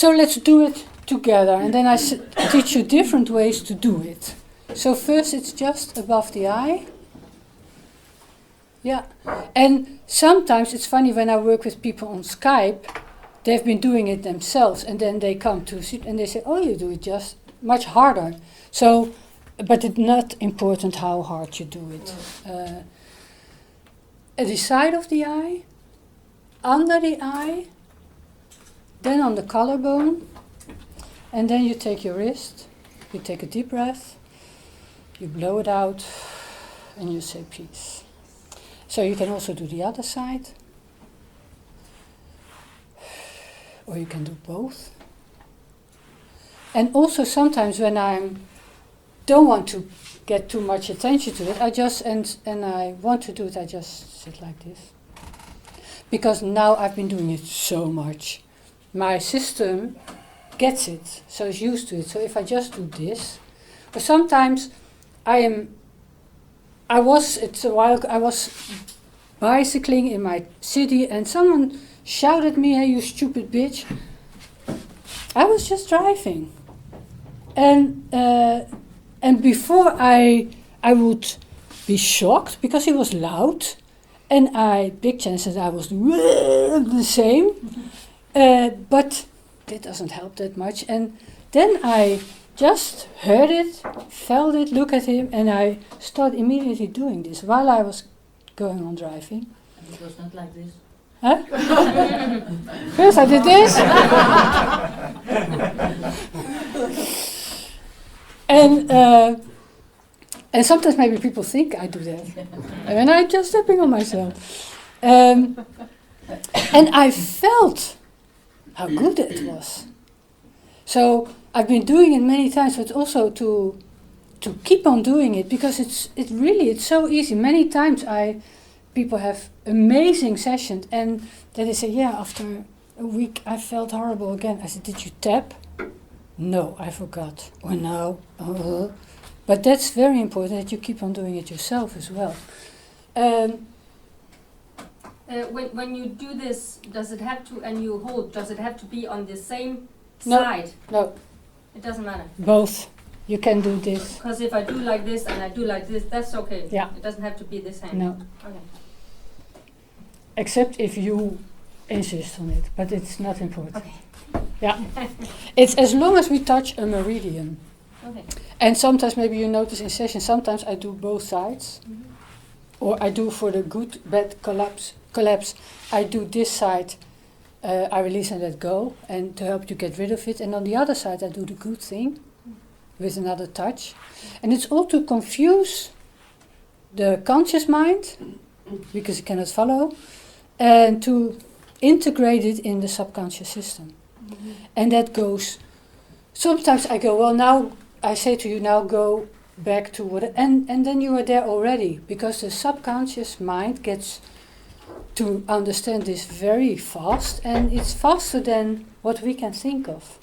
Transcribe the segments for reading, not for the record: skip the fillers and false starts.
So let's do it together, and then I teach you different ways to do it. So first it's just above the eye. Yeah, and sometimes it's funny when I work with people on Skype, they've been doing it themselves, and then they come to sit and they say, oh, you do it just much harder. So, but it's not important how hard you do it. At the side of the eye, under the eye, then on the collarbone, and then you take your wrist, you take a deep breath, you blow it out, and you say peace. So you can also do the other side, or you can do both. And also sometimes when I don't want to get too much attention to it, I just, and I want to do it, I just sit like this. Because now I've been doing it so much. My system gets it, so it's used to it. So if I just do this, or sometimes I was bicycling in my city and someone shouted at me, hey, you stupid bitch. I was just driving. And before I would be shocked because it was loud, and big chances I was the same, but it doesn't help that much. And then I just heard it, felt it, look at him, and I started immediately doing this while I was going on driving. And it was not like this. Huh? First I did this. And sometimes maybe people think I do that. And I'm just stepping on myself. And I felt how good it was. So I've been doing it many times, but also to keep on doing it, because it's so easy. Many times people have amazing sessions, and then they say, yeah, after a week I felt horrible again. I said, did you tap? No, I forgot. Or no. But that's very important that you keep on doing it yourself as well. When you do this, does it have to, and you hold, does it have to be on the same No. side? No, It doesn't matter. both. You can do this. Because if I do like this and I do like this, that's okay. Yeah. It doesn't have to be the same. No. Okay. Except if you insist on it, but it's not important. Okay. Yeah. It's as long as we touch a meridian. Okay. And sometimes maybe you notice in session, sometimes I do both sides. Mm-hmm. Or I do for the good, bad collapse, I do this side, I release and let go, and to help you get rid of it. And on the other side, I do the good thing with another touch. And it's all to confuse the conscious mind, because it cannot follow, and to integrate it in the subconscious system. Mm-hmm. And that goes, sometimes I go, well, now I say to you, now go back to what, and then you are there already, because the subconscious mind gets to understand this very fast, and it's faster than what we can think of.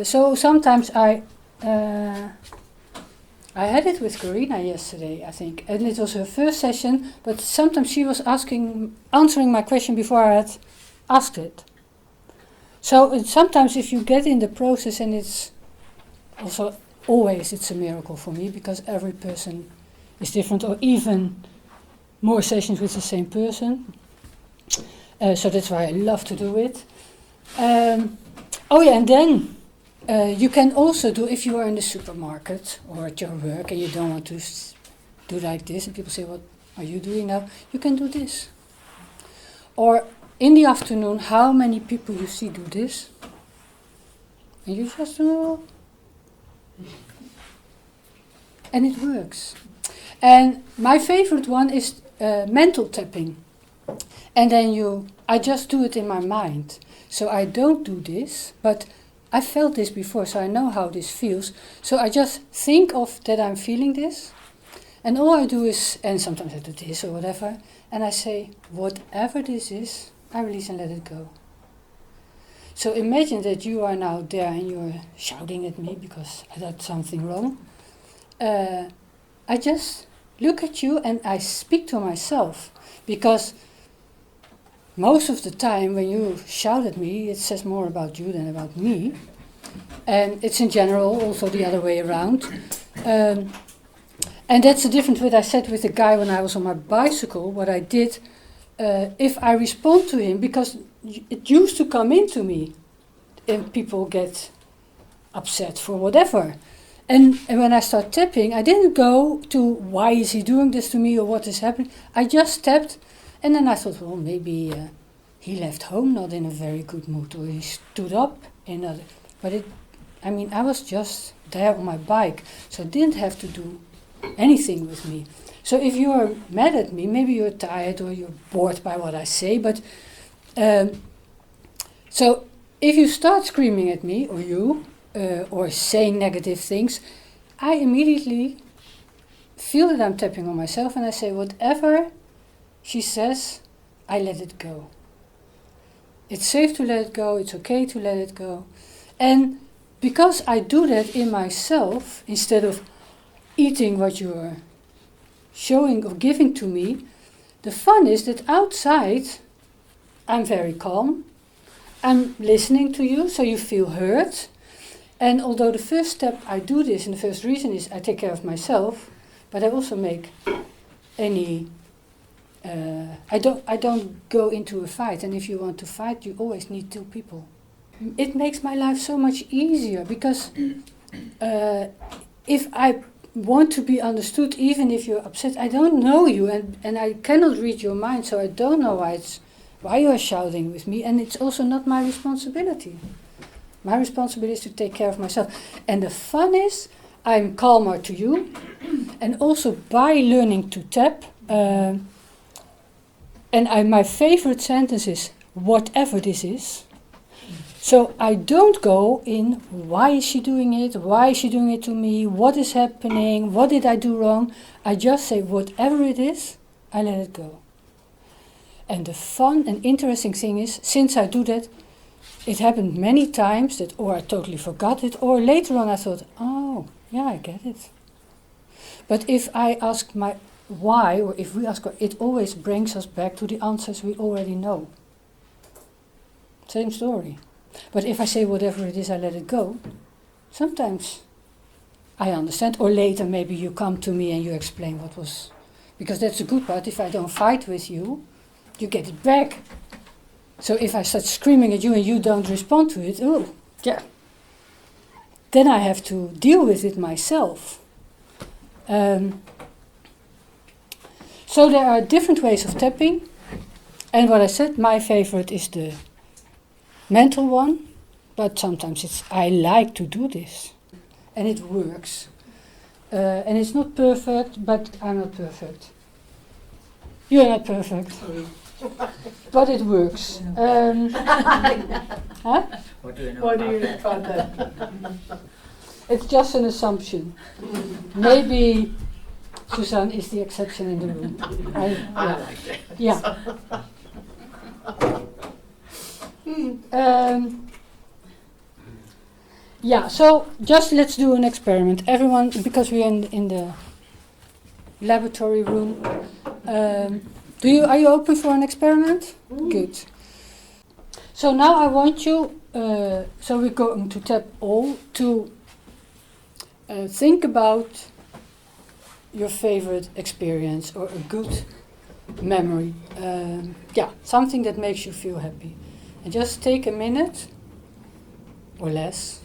So sometimes I had it with Karina yesterday, I think, and it was her first session, but sometimes she was answering my question before I had asked it. So sometimes if you get in the process, and it's also always it's a miracle for me, because every person is different, or even more sessions with the same person. So that's why I love to do it. Oh yeah, and then you can also do, if you are in the supermarket or at your work and you don't want to do like this, and people say, what are you doing now? You can do this. Or in the afternoon, how many people you see do this? And you just do, and it works. And my favorite one is mental tapping. And then I just do it in my mind. So I don't do this, but I felt this before, so I know how this feels. So I just think of that I'm feeling this, and all I do is, and sometimes I do this or whatever, and I say, whatever this is, I release and let it go. So imagine that you are now there and you're shouting at me because I did something wrong. I just look at you and I speak to myself, because most of the time when you shout at me, it says more about you than about me. And it's in general also the other way around. And that's the difference what I said with the guy when I was on my bicycle. What I did, if I respond to him, because it used to come into me, and people get upset for whatever. And when I start tapping, I didn't go to why is he doing this to me or what is happening. I just tapped, and then I thought, well, maybe he left home not in a very good mood, or he stood up in a. But I was just there on my bike, so I didn't have to do anything with me. So if you're mad at me, maybe you're tired or you're bored by what I say, but so if you start screaming at me or you or saying negative things, I immediately feel that I'm tapping on myself and I say whatever she says, I let it go. It's safe to let it go, it's okay to let it go. And because I do that in myself, instead of eating what you're showing or giving to me, the fun is that outside I'm very calm. I'm listening to you, so you feel heard. And although the first step I do this, and the first reason is I take care of myself, but I also make any. I don't go into a fight. And if you want to fight, you always need two people. It makes my life so much easier because if I want to be understood, even if you're upset, I don't know you, and I cannot read your mind, so I don't know why you are shouting with me, and it's also not my responsibility. My responsibility is to take care of myself. And the fun is, I'm calmer to you, and also by learning to tap, my favorite sentence is, whatever this is. So I don't go in, why is she doing it? Why is she doing it to me? What is happening? What did I do wrong? I just say, whatever it is, I let it go. And the fun and interesting thing is, since I do that, it happened many times that, or I totally forgot it, or later on I thought, oh, yeah, I get it. But if I ask my why, or if we ask why, it always brings us back to the answers we already know. Same story. But if I say whatever it is, I let it go, sometimes I understand, or later maybe you come to me and you explain what was, because that's the good part, if I don't fight with you, you get it back. So if I start screaming at you and you don't respond to it, oh, yeah. Then I have to deal with it myself. So there are different ways of tapping. And what I said, my favorite is the mental one. But sometimes it's, I like to do this. And it works. And it's not perfect, but I'm not perfect. You're not perfect. But it works. Huh? What do you know What do you about that? about that? It's just an assumption. Maybe Suzanne is the exception in the room. I like that. Yeah. Yeah, so just let's do an experiment. Everyone, because we're in the laboratory room. Are you open for an experiment? Good. So now I want you, so we're going to tap all, to think about your favorite experience or a good memory. Something that makes you feel happy. And just take a minute or less.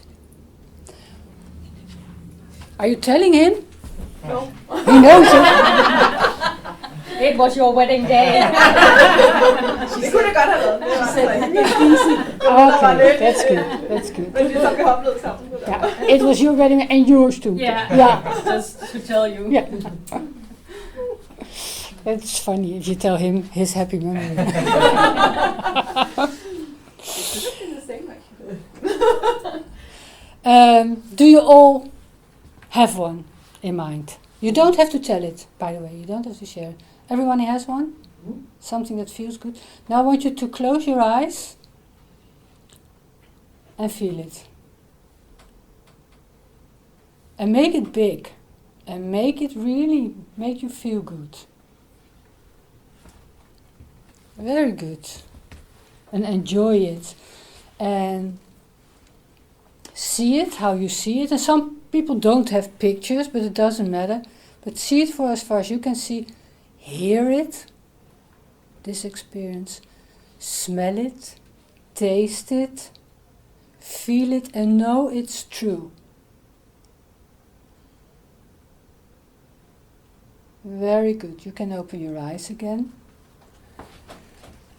Are you telling him? No. He knows it. It was your wedding day. Det kunne det godt have været. Okay, that's good. That's good. Men vi så koblet sammen. Yeah, it was your wedding and yours too. Yeah. Just to tell you. Yeah. It's funny if you tell him his happy memory. Do you all have one in mind? You don't have to tell it, by the way. You don't have to share it. Everyone has one? Something that feels good. Now I want you to close your eyes and feel it. And make it big. And make it really make you feel good. Very good. and enjoy it and see it how you see it. And some people don't have pictures, but it doesn't matter. But see it for as far as you can see. Hear it, this experience. Smell it, taste it, feel it, and know it's true. Very good. You can open your eyes again.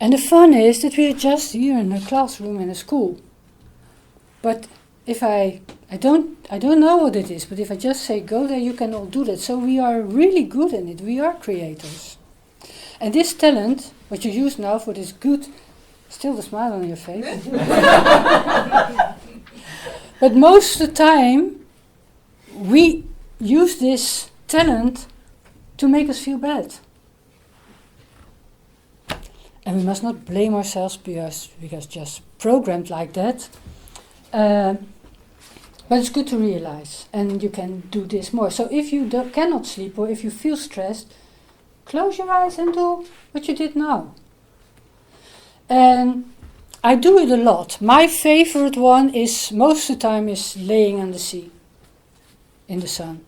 And the fun is that we are just here in a classroom in a school. But if I don't know what it is, but if I just say go there, you can all do that. So we are really good in it. We are creators. And this talent, what you use now for this good, still the smile on your face. But most of the time, we use this talent to make us feel bad. And we must not blame ourselves because just programmed like that. But it's good to realize, and you can do this more. So if you cannot sleep or if you feel stressed, close your eyes and do what you did now. And I do it a lot. My favorite one is, most of the time, is laying on the sea, in the sun.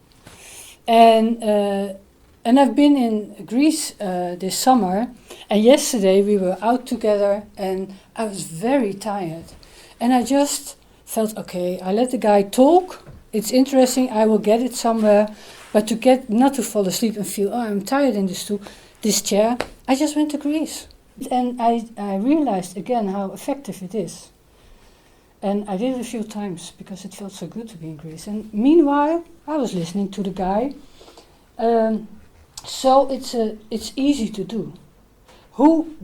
And I've been in Greece this summer, and yesterday we were out together, and I was very tired. And I just felt, okay, I let the guy talk, it's interesting, I will get it somewhere, but not to fall asleep and feel, oh, I'm tired in this chair, I just went to Greece. And I realized again how effective it is. And I did it a few times because it felt so good to be in Greece. And meanwhile, I was listening to the guy. So it's easy to do. Who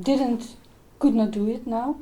could not do it now?